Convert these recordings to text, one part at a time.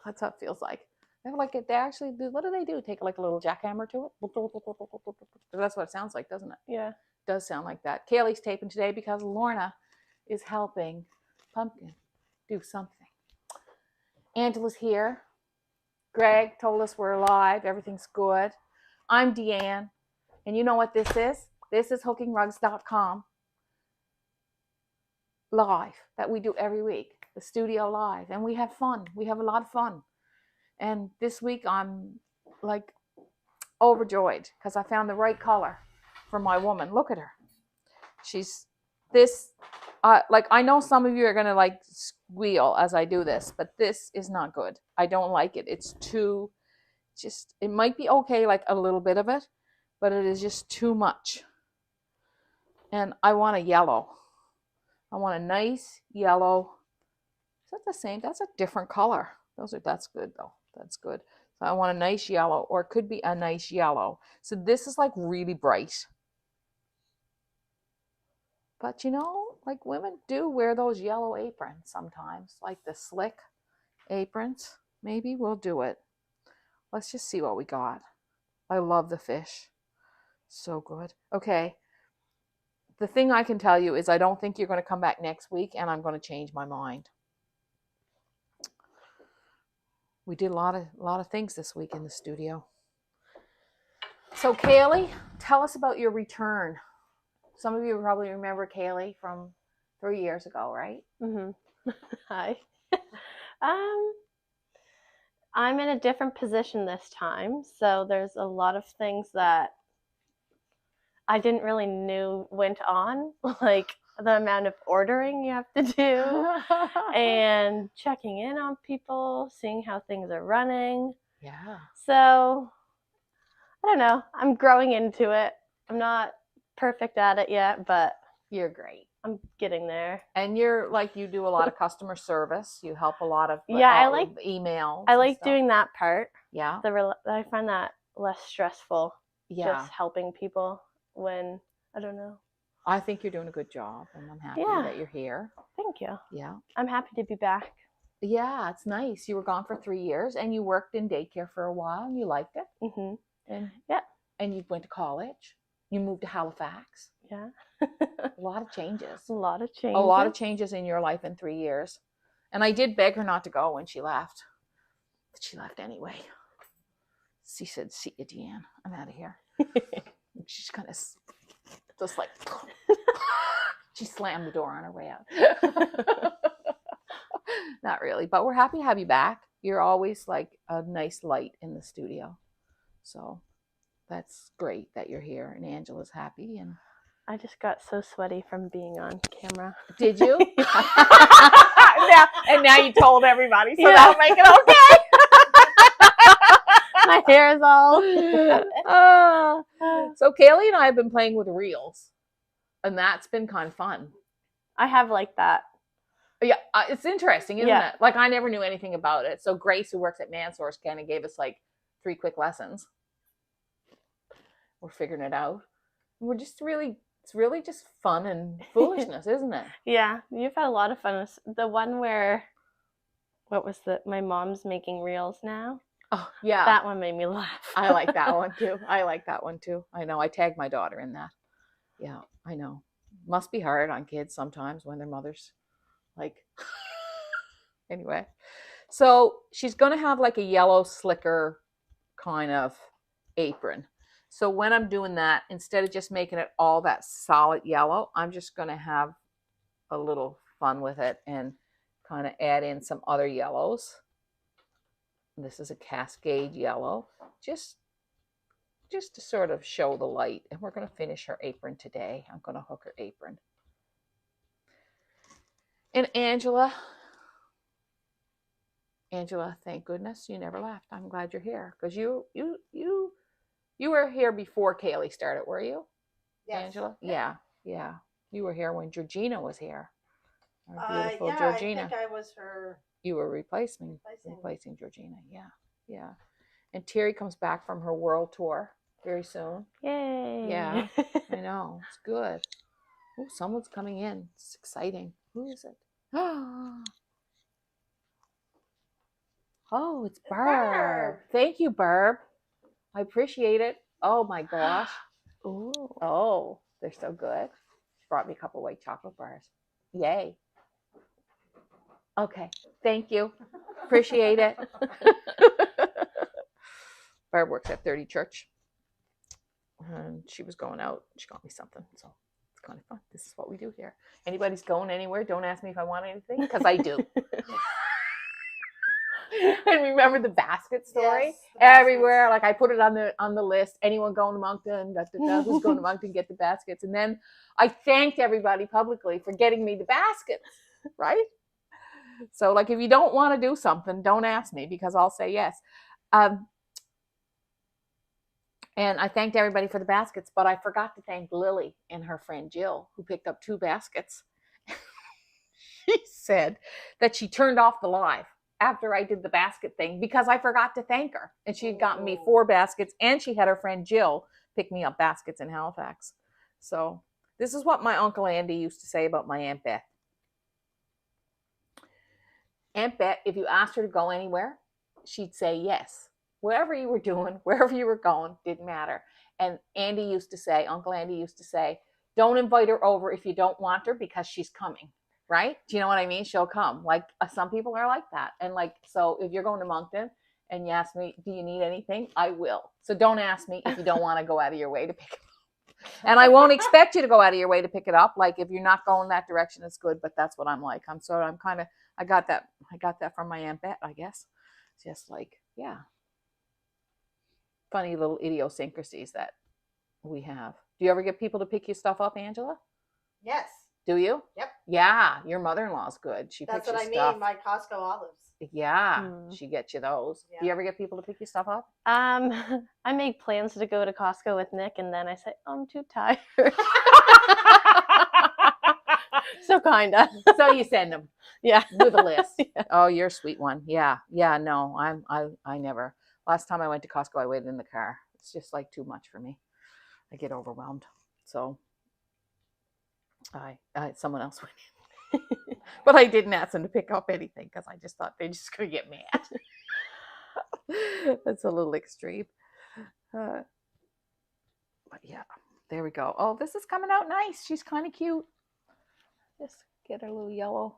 That's how it feels like. They actually do. What do? Take like a little jackhammer to it. That's what it sounds like, doesn't it? Yeah. It does sound like that. Kaylee's taping today because Lorna is helping Pumpkin do something. Angela's here. Greg told us we're alive. Everything's good. I'm Deanne. And you know what this is? This is hookingrugs.com live that we do every week. The studio live. And we have fun. We have a lot of fun. And this week I'm like overjoyed because I found the right color for my woman. Look at her. She's this, like, I know some of you are going to like squeal as I do this, but this is not good. I don't like it. It's too, just, it might be okay, like a little bit of it, but it is just too much. And I want a yellow. I want a nice yellow. Is that the same? That's a different color. That's good though. That's good. So I want a nice yellow, or it could be a nice yellow. So this is like really bright. But you know, like women do wear those yellow aprons sometimes, like the slick aprons. Maybe we'll do it. Let's just see what we got. I love the fish. So good. Okay. The thing I can tell you is I don't think you're going to come back next week, and I'm going to change my mind. We did a lot of things this week in the studio. So Kaylee, tell us about your return. Some of you probably remember Kaylee from 3 years ago, right? Mm-hmm. Hi. I'm in a different position this time, so there's a lot of things that I didn't really know went on, like the amount of ordering you have to do and checking in on people, seeing how things are running. Yeah. So, I don't know. I'm growing into it. I'm not perfect at it yet, but you're great. I'm getting there. And you're like, you do a lot of customer service. You help a lot of I like emails. I like doing that part. Yeah. I find that less stressful. Yeah. Just helping people when, I don't know. I think you're doing a good job, and I'm happy that you're here. Thank you. Yeah. I'm happy to be back. Yeah, it's nice. You were gone for 3 years, and you worked in daycare for a while, and you liked it. Mm-hmm. And yeah. And you went to college. You moved to Halifax. Yeah. A lot of changes. A lot of changes. A lot of changes in your life in 3 years. And I did beg her not to go when she left. But she left anyway. She said, "See you, Deanne. I'm out of here." She's kind of just like, she slammed the door on her way out. Not really, but we're happy to have you back. You're always like a nice light in the studio. So that's great that you're here, and Angela's happy. And I just got so sweaty from being on camera. Did you? now you told everybody, so that'll make it okay. My hair is all. So Kaylee and I have been playing with reels, and that's been kind of fun. I have like that. Yeah, it's interesting, isn't it? Like, I never knew anything about it. So Grace, who works at Mansource, kind of gave us like 3 quick lessons. We're figuring it out. We're just it's really just fun and foolishness, isn't it? Yeah, you've had a lot of fun. The one where, my mom's making reels now. Oh, yeah. That one made me laugh. I like that one too. I know. I tagged my daughter in that. Yeah, I know. Must be hard on kids sometimes when their mothers like. Anyway, so she's going to have like a yellow slicker kind of apron. So when I'm doing that, instead of just making it all that solid yellow, I'm just going to have a little fun with it and kind of add in some other yellows. This is a cascade yellow, just to sort of show the light. And we're going to finish her apron today. I'm going to hook her apron. And Angela, thank goodness you never left. I'm glad you're here, because you were here before Kaylee started, were you? Yes. Angela? Yeah. You were here when Georgina was here. Our beautiful Georgina. I think I was her. You were replacing Georgina. Yeah. And Terry comes back from her world tour very soon. Yay. Yeah. I know. It's good. Oh, someone's coming in. It's exciting. Who is it? Oh, it's Burb. Burb. Thank you, Burb. I appreciate it. Oh my gosh. Ooh. Oh, they're so good. She brought me a couple white chocolate bars. Yay. Okay. Thank you. Appreciate it. Barb works at 30 Church. And she was going out. She got me something. So it's kind of fun. This is what we do here. Anybody's going anywhere, don't ask me if I want anything, because I do. And remember the basket story? Yes, the Everywhere, like I put it on the list. Anyone going to Moncton? Who's going to Moncton? Get the baskets. And then I thanked everybody publicly for getting me the baskets, right? So, like, if you don't want to do something, don't ask me because I'll say yes. And I thanked everybody for the baskets, but I forgot to thank Lily and her friend Jill, who picked up 2 baskets. She said that she turned off the live after I did the basket thing because I forgot to thank her. And she had gotten me 4 baskets, and she had her friend Jill pick me up baskets in Halifax. So this is what my Uncle Andy used to say about my Aunt Beth. Aunt Beth, if you asked her to go anywhere, she'd say yes. Wherever you were doing, wherever you were going, didn't matter. And Andy used to say, Uncle Andy used to say, don't invite her over if you don't want her because she's coming, right? Do you know what I mean? She'll come. Like some people are like that. And like, so if you're going to Moncton and you ask me, do you need anything? I will. So don't ask me if you don't want to go out of your way to pick it up. And I won't expect you to go out of your way to pick it up. Like if you're not going that direction, it's good, but that's what I'm like. I got that from my Aunt Bet, I guess. It's just like, yeah. Funny little idiosyncrasies that we have. Do you ever get people to pick your stuff up, Angela? Yes. Do you? Yep. Yeah, your mother-in-law's good. She That's picks what your I stuff. mean, my Costco olives. Yeah, she gets you those. Yeah. Do you ever get people to pick your stuff up? I make plans to go to Costco with Nick, and then I say, I'm too tired. So kinda. So you send them. Yeah. With a list. Yeah. Oh, you're a sweet one. Yeah. Yeah, no, I never. Last time I went to Costco, I waited in the car. It's just like too much for me. I get overwhelmed. So I someone else went in. But I didn't ask them to pick up anything because I just thought they're just going to get mad. That's a little extreme. But yeah, there we go. Oh, this is coming out nice. She's kind of cute. Just get her little yellow.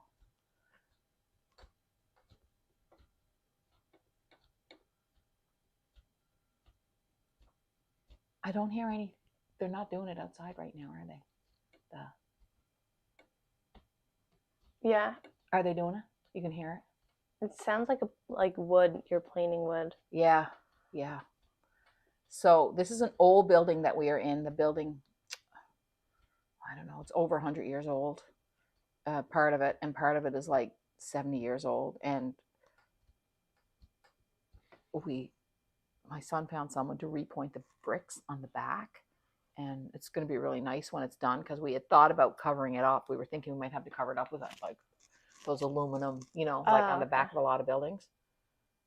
I don't hear any. They're not doing it outside right now, are they? Yeah. Are they doing it? You can hear it? It sounds like wood. You're planing wood. Yeah. Yeah. So this is an old building that we are in. The building, I don't know, it's over 100 years old. Part of it, and part of it is like 70 years old. And my son found someone to repoint the bricks on the back. And it's going to be really nice when it's done because we had thought about covering it up. We were thinking we might have to cover it up with like those aluminum, like on the back of a lot of buildings.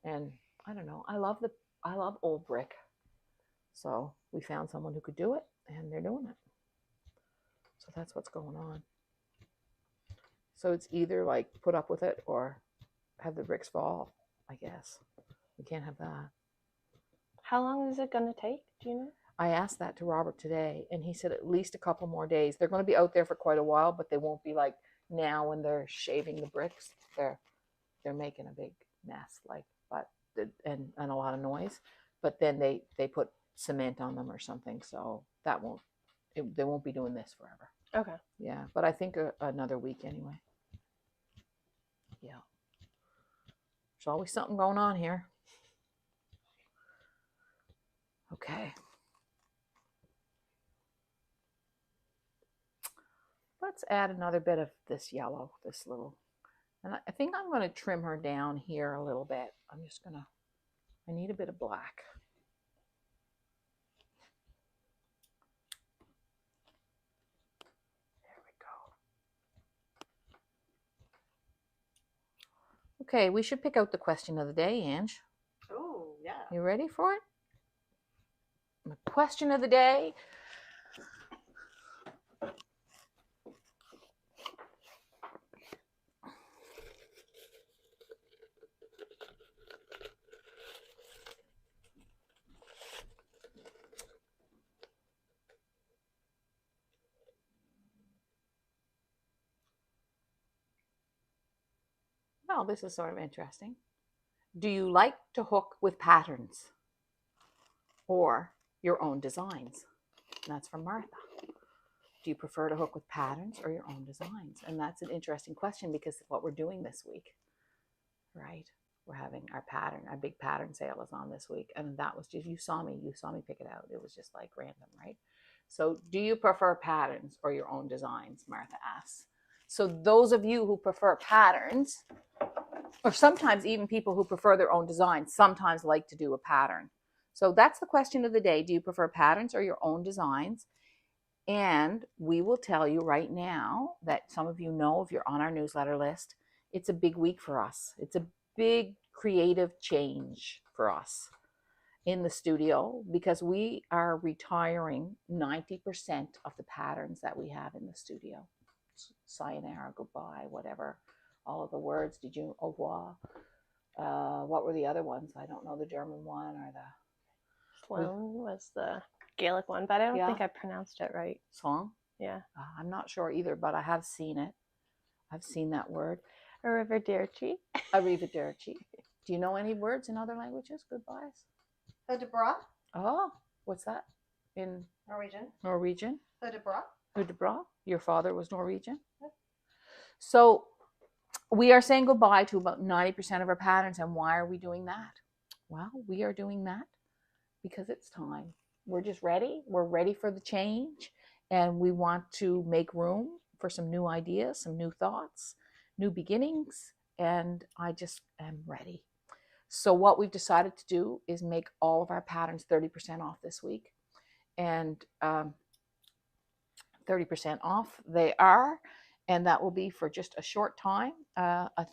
And I don't know. I love old brick. So we found someone who could do it, and they're doing it. So that's what's going on. So it's either like put up with it or have the bricks fall, I guess. We can't have that. How long is it going to take? Do you know? I asked that to Robert today, and he said at least a couple more days. They're going to be out there for quite a while, but they won't be like now when they're shaving the bricks. They're making a big mess, and a lot of noise. But then they put cement on them or something, so they won't be doing this forever. Okay. Yeah, but I think another week anyway. Yeah. There's always something going on here. Okay. Let's add another bit of this yellow, this little, and I think I'm going to trim her down here a little bit. I need a bit of black. There we go. Okay, we should pick out the question of the day, Ange. Oh, yeah. You ready for it? The question of the day. Well, this is sort of interesting. Do you like to hook with patterns or your own designs? And that's from Martha. Do you prefer to hook with patterns or your own designs? And that's an interesting question because of what we're doing this week, right? We're having our big pattern sale is on this week. And that was just, you saw me pick it out. It was just like random, right? So do you prefer patterns or your own designs? Martha asks. So those of you who prefer patterns, or sometimes even people who prefer their own designs, sometimes like to do a pattern. So that's the question of the day. Do you prefer patterns or your own designs? And we will tell you right now that some of you know, if you're on our newsletter list, it's a big week for us. It's a big creative change for us in the studio because we are retiring 90% of the patterns that we have in the studio. Sayonara, goodbye, whatever, all of the words. Did you au revoir? What were the other ones? I don't know the German one or the Sloan was the Gaelic one, but I don't think I pronounced it right. Song? Yeah. I'm not sure either, but I have seen it. I've seen that word. Arrivederci. Arrivederci. Do you know any words in other languages? Goodbyes? Hodebra. Oh, what's that? In Norwegian? Hodebra. Hodebra. Your father was Norwegian? Yep. So we are saying goodbye to about 90% of our patterns. And why are we doing that? Well, we are doing that because it's time. We're just ready. We're ready for the change. And we want to make room for some new ideas, some new thoughts, new beginnings. And I just am ready. So what we've decided to do is make all of our patterns 30% off this week. And 30% off they are. And that will be for just a short time.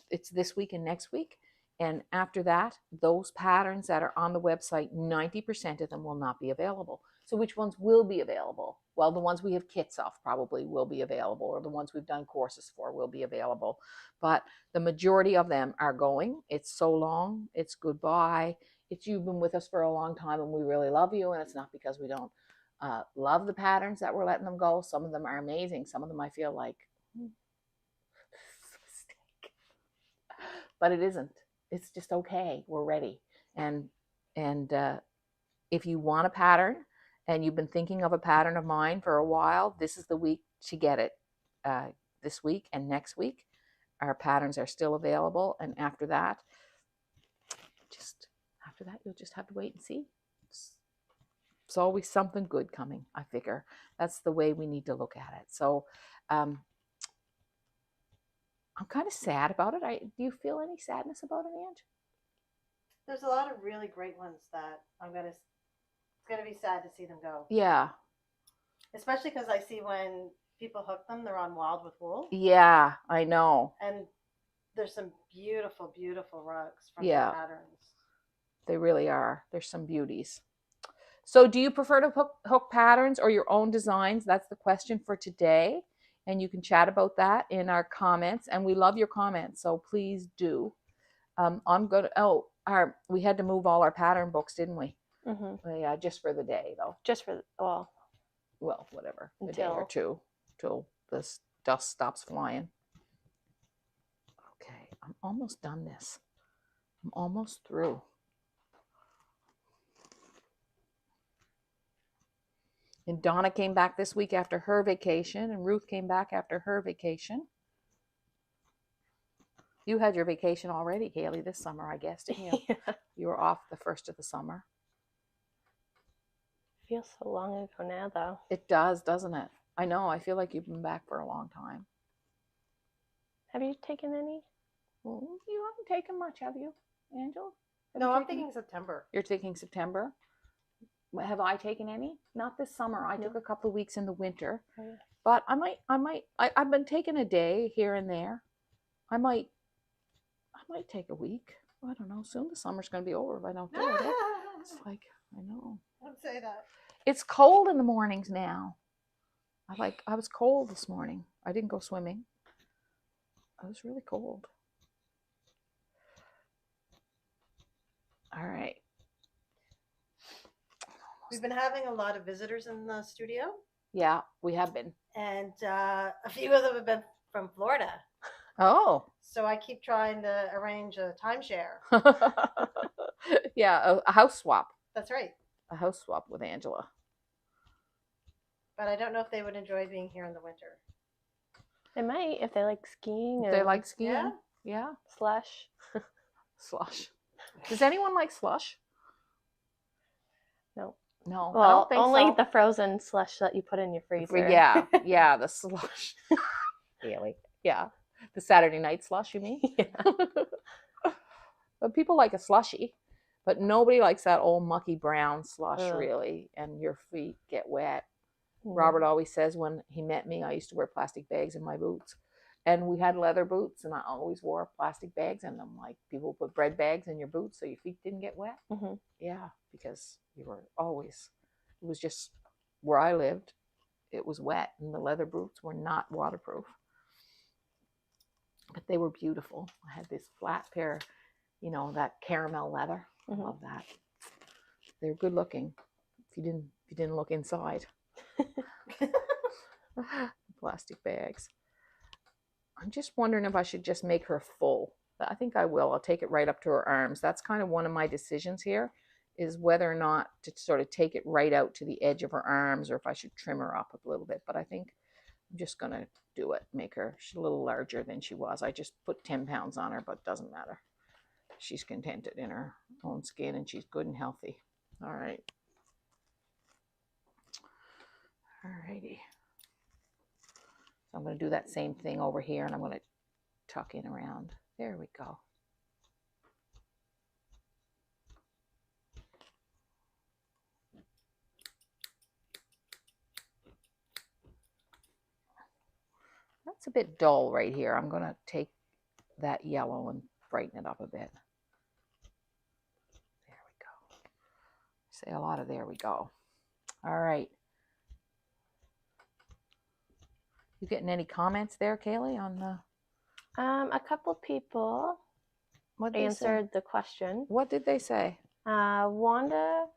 It's this week and next week. And after that, those patterns that are on the website, 90% of them will not be available. So which ones will be available? Well, the ones we have kits of probably will be available, or the ones we've done courses for will be available. But the majority of them are going. It's so long. It's goodbye. It's you've been with us for a long time and we really love you. And it's not because we don't love the patterns that we're letting them go. Some of them are amazing. Some of them I feel like, mistake. But it isn't. It's just okay. We're ready. And if you want a pattern and you've been thinking of a pattern of mine for a while, this is the week to get it. This week and next week, our patterns are still available. And after that, you'll just have to wait and see. It's always something good coming, I figure. That's the way we need to look at it. So I'm kind of sad about it. Do you feel any sadness about it, Ange? There's a lot of really great ones that it's gonna be sad to see them go. Yeah. Especially because I see when people hook them, they're on Wild with Wool. Yeah, I know. And there's some beautiful, beautiful rugs from the patterns. They really are. There's some beauties. So do you prefer to hook patterns or your own designs? That's the question for today. And you can chat about that in our comments. And we love your comments, so please do. We had to move all our pattern books, didn't we? Mm-hmm. Yeah, just for the day, though. Well, whatever. A day or two till the dust stops flying. Okay, I'm almost done this. I'm almost through. And Donna came back this week after her vacation, and Ruth came back after her vacation. You had your vacation already, Kaylee, this summer, I guess, didn't you? Yeah. You were off the first of the summer. Feels so long ago now, though. It does, doesn't it? I know. I feel like you've been back for a long time. Have you taken any? Well, you haven't taken much, have you, Angela? No, I'm thinking September. You're thinking September? Have I taken any? Not this summer. I took a couple of weeks in the winter. Oh, yeah. But I've been taking a day here and there. I might take a week. I don't know. Soon the summer's going to be over if I don't do it. It's like, I know. Don't say that. It's cold in the mornings now. I was cold this morning. I didn't go swimming. I was really cold. All right. We've been having a lot of visitors in the studio. Yeah, we have been. And a few of them have been from Florida. Oh. So I keep trying to arrange a timeshare. Yeah, a house swap. That's right. A house swap with Angela. But I don't know if they would enjoy being here in the winter. They might if they like skiing. If they and like skiing. Yeah. Yeah. slush. Slush. Does anyone like slush? No. No, I Well, don't think only so. the frozen slush that you put in your freezer. Yeah, the slush. Really? Yeah. The Saturday night slush, you mean? Yeah. But people like a slushy, but nobody likes that old mucky brown slush, Ugh. really, and your feet get wet. Mm. Robert always says when he met me, I used to wear plastic bags in my boots. And we had leather boots, and I always wore plastic bags in them. Like, people put bread bags in your boots so your feet didn't get wet. Mm-hmm. Yeah, because you were always, it was just where I lived, it was wet, and the leather boots were not waterproof. But they were beautiful. I had this flat pair, you know, that caramel leather. Mm-hmm. I love that. They're good looking if you didn't look inside. Plastic bags. I'm just wondering if I should just make her full. I think I will. I'll take it right up to her arms. That's kind of one of my decisions here, is whether or not to sort of take it right out to the edge of her arms or if I should trim her up a little bit. But I think I'm just going to do it. Make her, she's a little larger than she was. I just put 10 pounds on her, but it doesn't matter. She's contented in her own skin and she's good and healthy. All right. All righty. So I'm going to do that same thing over here, and I'm going to tuck in around. There we go. That's a bit dull right here. I'm going to take that yellow and brighten it up a bit. There we go. Say a lot of there we go. All right. You getting any comments there, Kaylee, on the... A couple people answered the question. What did they say? Wanda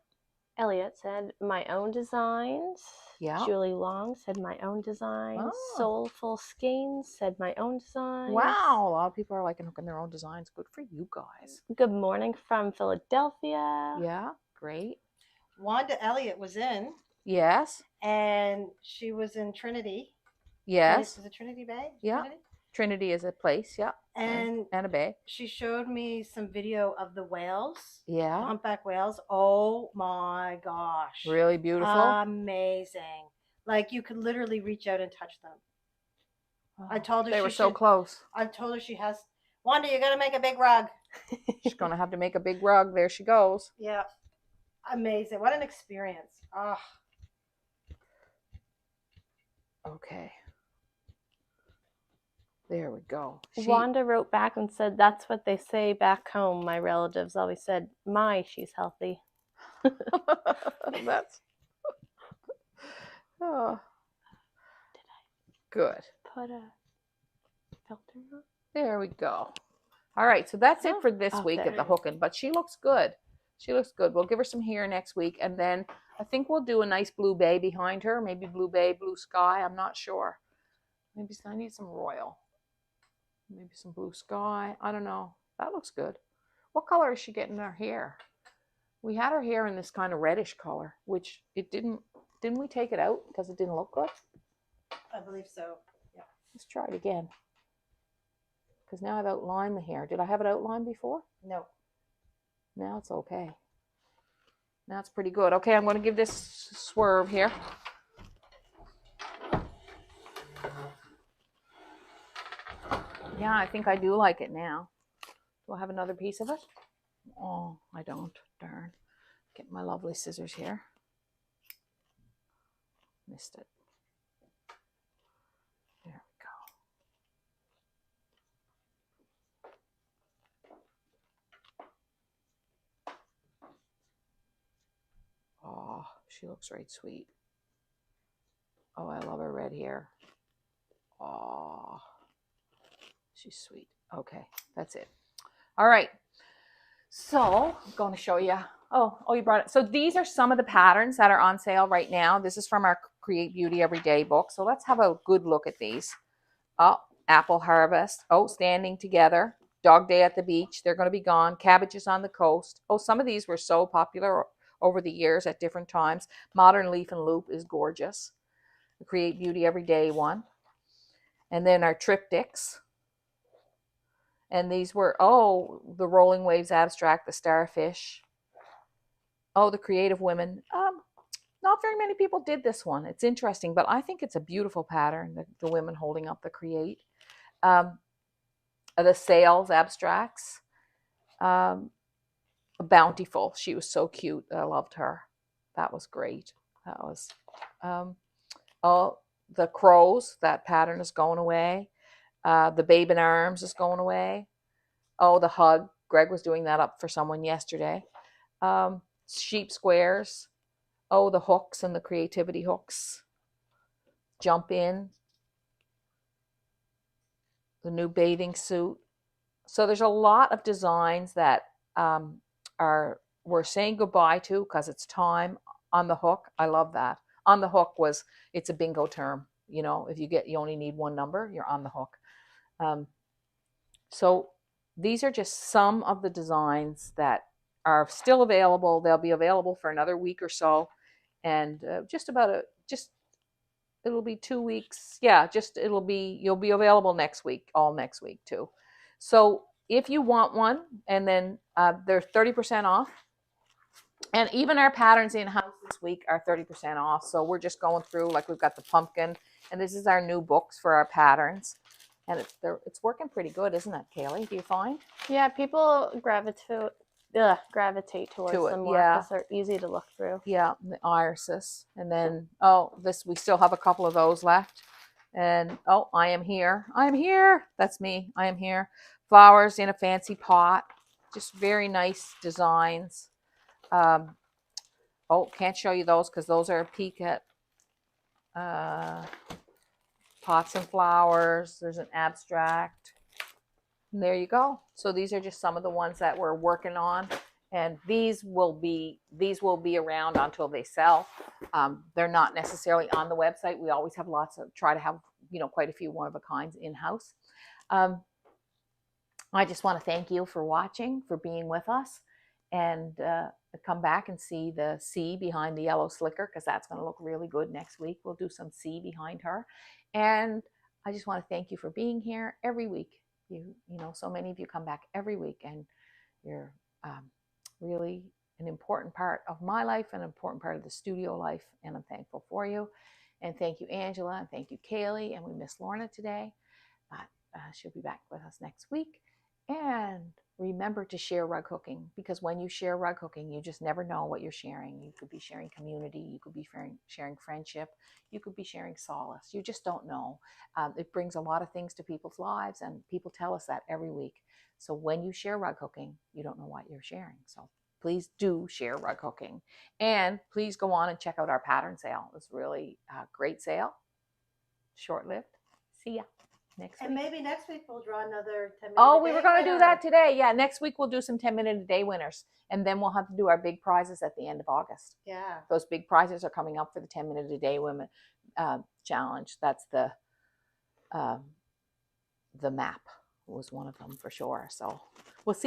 Elliott said, my own designs. Yeah. Julie Long said, my own designs. Oh. Soulful Skeins said, my own designs. Wow. A lot of people are liking hooking their own designs. Good for you guys. Good morning from Philadelphia. Yeah. Great. Wanda Elliott was in. Yes. And she was in Trinity. Yes. Is it Trinity Bay? Yeah. Trinity? Trinity is a place. Yeah. And a bay. She showed me some video of the whales. Yeah. The humpback whales. Oh my gosh. Really beautiful. Amazing. Like, you could literally reach out and touch them. Oh, I told her they were so close. I told her she has. Wanda, you got to make a big rug. She's going to have to make a big rug. There she goes. Yeah. Amazing. What an experience. Oh. Okay. There we go. Wanda wrote back and said, that's what they say back home. My relatives always said, she's healthy. That's... Oh. Good. Put a filter on? There we go. All right, so that's it for this week at the hooking, but she looks good. She looks good. We'll give her some hair next week, and then I think we'll do a nice blue bay behind her, maybe blue bay, blue sky. I'm not sure. Maybe I need some royal. Maybe some blue sky. I don't know. That looks good. What color is she getting her hair? We had her hair in this kind of reddish color, which it didn't we take it out because it didn't look good? I believe so. Yeah. Let's try it again. Because now I've outlined the hair. Did I have it outlined before? No. Now it's okay. Now it's pretty good. Okay, I'm going to give this swerve here. Yeah, I think I do like it now. Do I have another piece of it? Oh, I don't. Darn. Get my lovely scissors here. Missed it. There we go. Oh, she looks right sweet. Oh, I love her red hair. Oh, she's sweet. Okay, that's it. All right. So I'm going to show you. Oh, you brought it. So these are some of the patterns that are on sale right now. This is from our Create Beauty Everyday book. So let's have a good look at these. Oh, apple harvest. Oh, standing together. Dog day at the beach. They're going to be gone. Cabbages on the coast. Oh, some of these were so popular over the years at different times. Modern leaf and loop is gorgeous. The Create Beauty Every Day one. And then our triptychs. And these were, oh, the Rolling Waves Abstract, the Starfish. Oh, the Creative Women. Not very many people did this one. It's interesting, but I think it's a beautiful pattern, the women holding up the Create. The Sales Abstracts. Bountiful. She was so cute. I loved her. That was great. That was, oh, the Crows. That pattern is going away. The Babe in Arms is going away. Oh, the Hug. Greg was doing that up for someone yesterday. Sheep Squares. Oh, the hooks and the creativity hooks. Jump In. The new bathing suit. So there's a lot of designs that we're saying goodbye to because it's time. On the Hook. I love that. On the Hook it's a bingo term. You know, if you only need one number, you're on the hook. So these are just some of the designs that are still available. They'll be available for another week or so. And it'll be 2 weeks. Yeah, you'll be available next week, all next week too. So if you want one, and then they're 30% off. And even our patterns in-house this week are 30% off. So we're just going through, like we've got the pumpkin, and this is our new books for our patterns. And it's working pretty good, isn't it, Kaylee? Do you find? Yeah, people gravitate towards them more because they're easy to look through. Yeah, the irises. And then, we still have a couple of those left. And, I Am Here. I am here. That's me. I am here. Flowers in a fancy pot. Just very nice designs. Can't show you those because those are a peek at pots and flowers. There's an abstract. And there you go. So these are just some of the ones that we're working on, and these will be around until they sell. They're not necessarily on the website. We always have try to have quite a few one-of-a-kinds in-house. I just want to thank you for watching, for being with us, and come back and see the C behind the yellow slicker, because that's going to look really good next week. We'll do some C behind her. And I just want to thank you for being here every week. So many of you come back every week, and you're really an important part of my life, an important part of the studio life, and I'm thankful for you. And thank you, Angela, and thank you, Kaylee, and we miss Lorna today, but she'll be back with us next week. And remember to share rug hooking, because when you share rug hooking, you just never know what you're sharing. You could be sharing community, you could be sharing friendship, you could be sharing solace. You just don't know. It brings a lot of things to people's lives, and people tell us that every week. So when you share rug hooking, you don't know what you're sharing. So please do share rug hooking. And please go on and check out our pattern sale. It's really a great sale. Short-lived. See ya. Next week. And maybe next week we'll draw another 10-minute we were going to do that today. Yeah, next week we'll do some 10-minute-a-day winners. And then we'll have to do our big prizes at the end of August. Yeah. Those big prizes are coming up for the 10-minute-a-day women challenge. That's the map was one of them for sure. So we'll see.